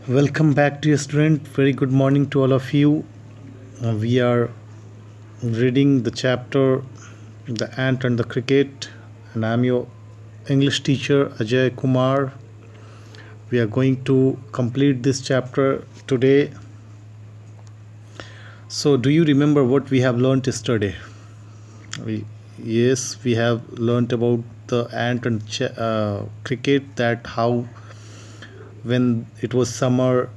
Welcome back, dear student. Very good morning to all of you. We are reading the chapter The Ant and the Cricket, and I'm your English teacher Ajay Kumar. We are going to complete this chapter today. So, do you remember what we have learned yesterday? Yes, we have learned about the ant and cricket, that how when it was summer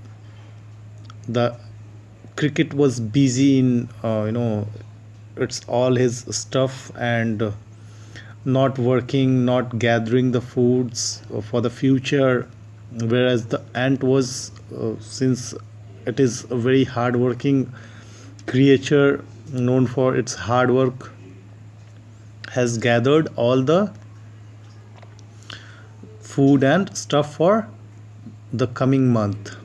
the cricket was busy in it's all his stuff and not working, not gathering the foods for the future, whereas the ant was since it is a very hard working creature known for its hard work, has gathered all the food and stuff for the coming month.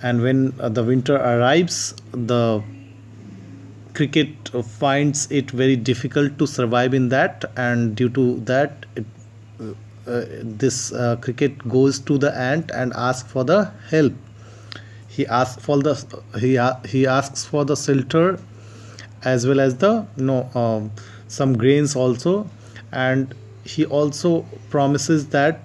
And when the winter arrives, the cricket finds it very difficult to survive in that, and due to that this cricket goes to the ant and asks for the help. He asks for the shelter, as well as the some grains also, and he also promises that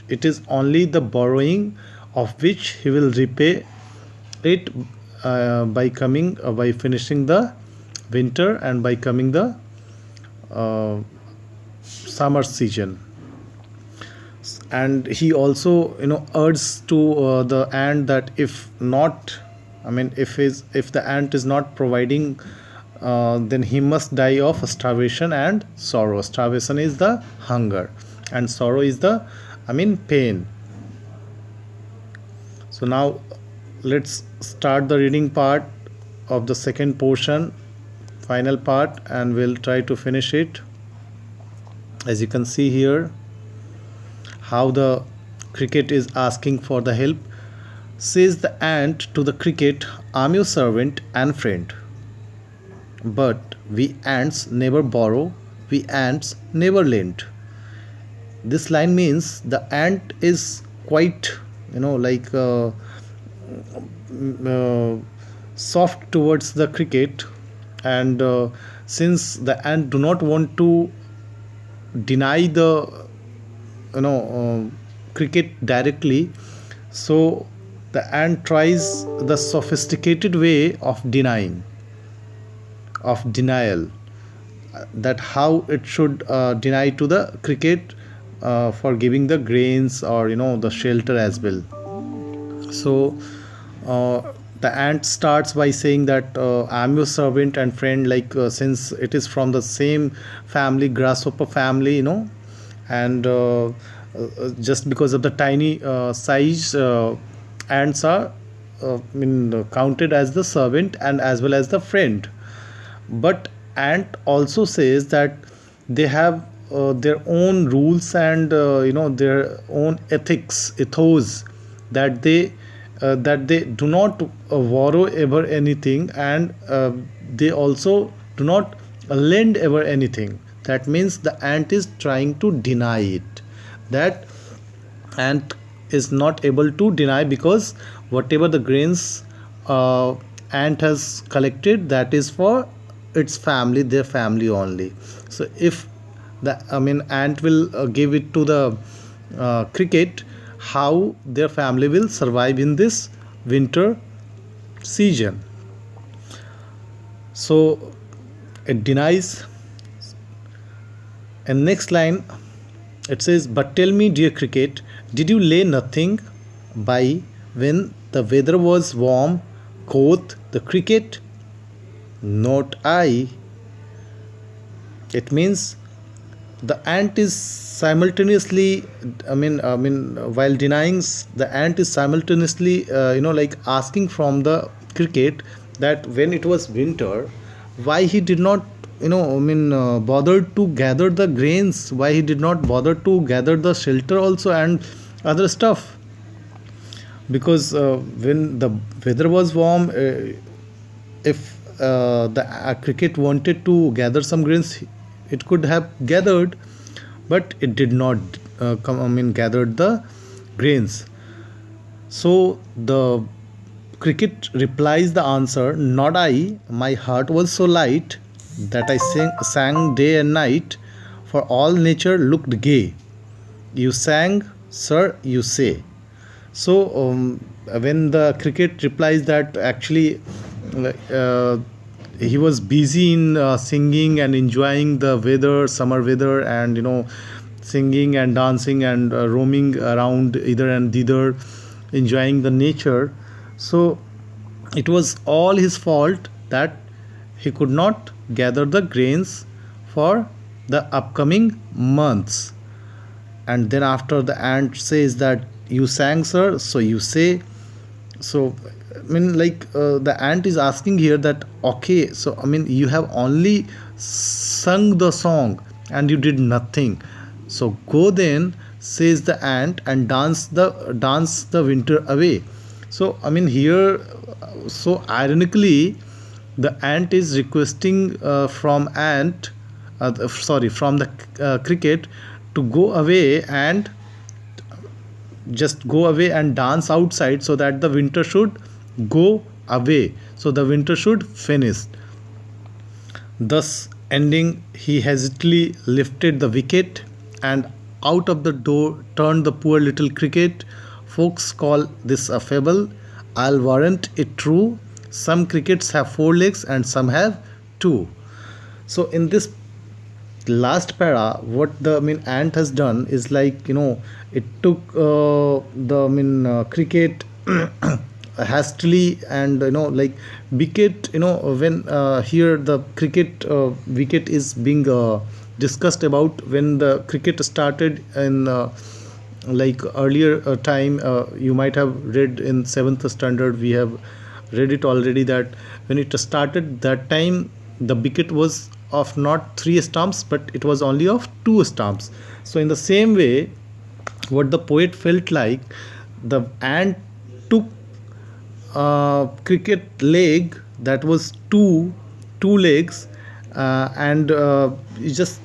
it is only the borrowing of which he will repay it by finishing the winter and by coming the uh, summer season. And he also urges to the ant that if not, if the ant is not providing, then he must die of starvation and sorrow. Starvation is the hunger, and sorrow is the pain. So now let's start the reading part of the second portion, final part, and we'll try to finish it. As you can see here, how the cricket is asking for the help. Says the ant to the cricket, I'm your servant and friend. But we ants never borrow, we ants never lend. This line means the ant is quite like soft towards the cricket, and since the ant do not want to deny the cricket directly, so the ant tries the sophisticated way of denial, that how it should deny to the cricket for giving the grains or the shelter as well. So the ant starts by saying that I'm your servant and friend, like since it is from the same family, grasshopper family, and just because of the tiny size, ants are counted as the servant and as well as the friend. But ant also says that they have their own rules and their own ethos, that they do not borrow ever anything, and they also do not lend ever anything. That means the ant is trying to deny it. That ant is not able to deny, because whatever the grains ant has collected, that is for its family, their family only. So if the ant will give it to the cricket, how their family will survive in this winter season? So it denies. And next line, it says, but tell me, dear cricket, did you lay nothing by when the weather was warm? Quoth the cricket, not I. It means the ant is simultaneously, while denying, the ant is simultaneously like asking from the cricket that when it was winter, why he did not bothered to gather the grains, why he did not bother to gather the shelter also and other stuff. Because when the weather was warm, if the cricket wanted to gather some grains, it could have gathered, but it did not gathered the grains. So the cricket replies the answer, not I, my heart was so light that I sang day and night, for all nature looked gay. You sang, sir, you say. So when the cricket replies that actually uh, he was busy in singing and enjoying the weather, summer weather, and singing and dancing and roaming around either and thither, enjoying the nature. So it was all his fault that he could not gather the grains for the upcoming months. And then after the ant says that you sang, sir, so you say. So I mean, like, the ant is asking here that, okay, so I mean, you have only sung the song and you did nothing. So go then, says the ant, and dance the winter away. So I mean, here, so ironically, the ant is requesting from the cricket to go away and just go away and dance outside, so that the winter should go away, so the winter should finish. Thus ending, he hastily lifted the wicket, and out of the door turned the poor little cricket. Folks call this a fable. I'll warrant it true. Some crickets have four legs and some have two. So in this last para, what the ant has done is, like, it took the cricket hastily, and like, wicket, when here the cricket wicket is being discussed about, when the cricket started in like earlier time. You might have read in 7th standard, we have read it already, that when it started, that time the wicket was of not 3 stumps, but it was only of 2 stumps. So in the same way, what the poet felt like, the ant took cricket leg that was two legs, and he just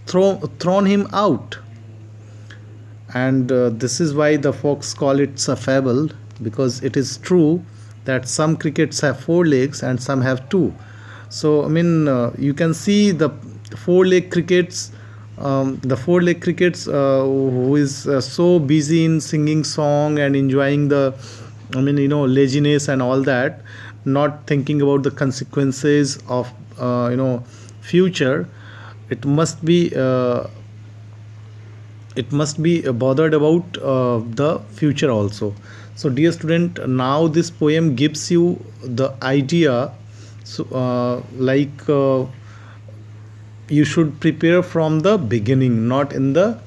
thrown him out. And this is why the folks call it a fable, because it is true that some crickets have four legs and some have two. So I mean, you can see the four leg crickets who is so busy in singing song and enjoying the, laziness and all that, not thinking about the consequences of future. It must be bothered about the future also. So dear student, now this poem gives you the idea. So you should prepare from the beginning, not in the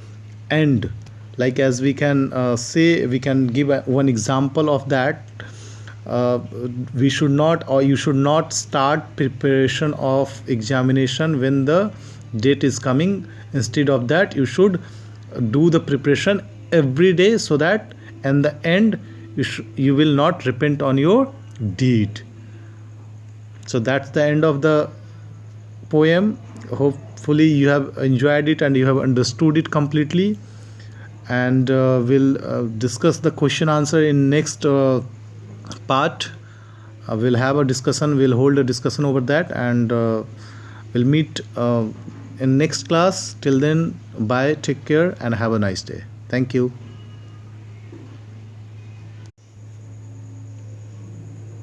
end. Like, as we can say, we can give one example of that. We should not, or you should not start preparation of examination when the date is coming. Instead of that, you should do the preparation every day, so that in the end you will not repent on your deed. So that's the end of the poem. Hopefully you have enjoyed it and you have understood it completely, and we'll discuss the question answer in next part. We'll have a discussion, we'll hold a discussion over that, and we'll meet in next class. Till then, bye, take care, and have a nice day. Thank you.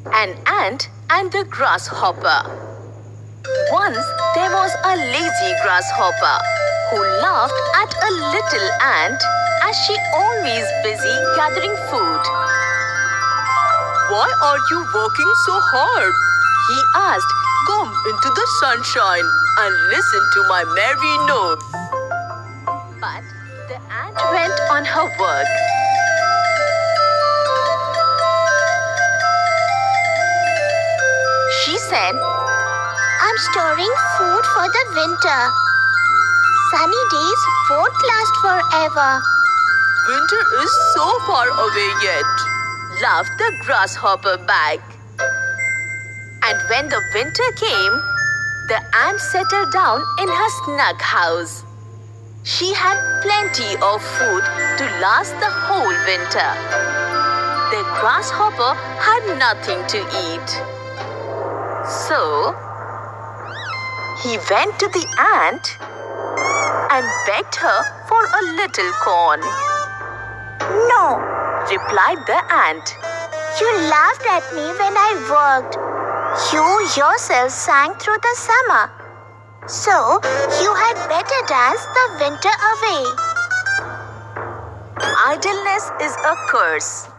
An ant and the grasshopper. Once there was a lazy grasshopper who laughed at a little ant, as she always busy gathering food. Why are you working so hard? He asked. Come into the sunshine and listen to my merry note. But the ant went on her work. She said, I'm storing food for the winter. Sunny days won't last forever. Winter is so far away yet, laughed the grasshopper back. And when the winter came, the ant settled down in her snug house. she had plenty of food to last the whole winter. The grasshopper had nothing to eat. So, he went to the ant and begged her for a little corn. No, Replied the ant. you laughed at me when I worked. You yourself sang through the summer. So, you had better dance the winter away. Idleness is a curse.